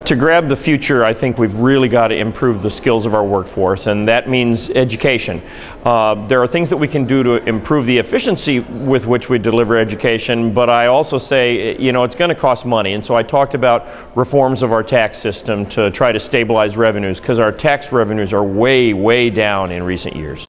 To grab the future, I think we've really got to improve the skills of our workforce, and that means education. There are things that we can do to improve the efficiency with which we deliver education, but I also say, you know, it's going to cost money, and so I talked about reforms of our tax system to try to stabilize revenues, because our tax revenues are way, way down in recent years.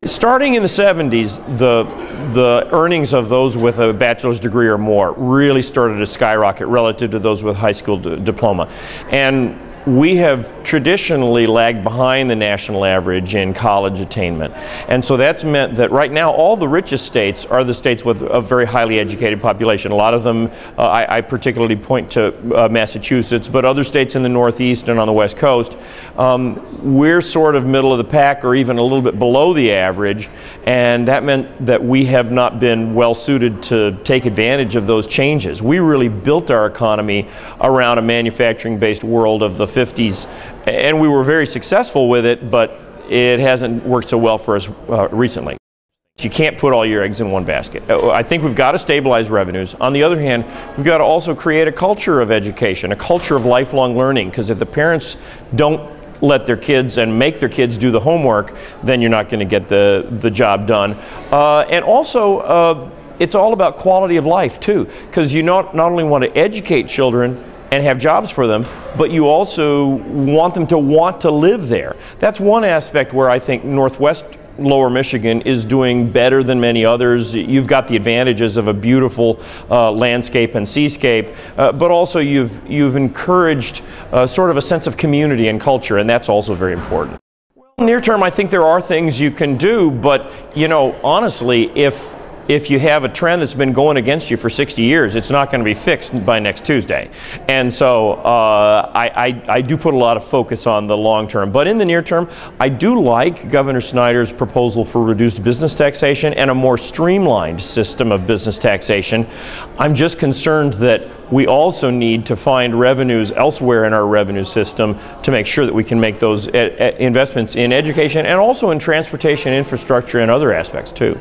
Starting in the 70s, the earnings of those with a bachelor's degree or more really started to skyrocket relative to those with high school diploma. And we have traditionally lagged behind the national average in college attainment. And so that's meant that right now all the richest states are the states with a very highly educated population. A lot of them, I particularly point to Massachusetts, but other states in the Northeast and on the West Coast, we're sort of middle of the pack or even a little bit below the average, and that meant that we have not been well suited to take advantage of those changes. We really built our economy around a manufacturing-based world of the 50s, and we were very successful with it, but it hasn't worked so well for us recently. You can't put all your eggs in one basket. I think we've got to stabilize revenues. On the other hand, we've got to also create a culture of education, a culture of lifelong learning, because if the parents don't let their kids and make their kids do the homework, then you're not going to get the job done. And also, it's all about quality of life too, because you not only want to educate children and have jobs for them, but you also want them to want to live there. That's one aspect where I think Northwest Lower Michigan is doing better than many others. You've got the advantages of a beautiful landscape and seascape, but also you've encouraged sort of a sense of community and culture, and that's also very important. Well, near term, I think there are things you can do, but you know, honestly, if you have a trend that's been going against you for 60 years, it's not going to be fixed by next Tuesday. And so I do put a lot of focus on the long term. But in the near term, I do like Governor Snyder's proposal for reduced business taxation and a more streamlined system of business taxation. I'm just concerned that we also need to find revenues elsewhere in our revenue system to make sure that we can make those investments in education and also in transportation infrastructure and other aspects too.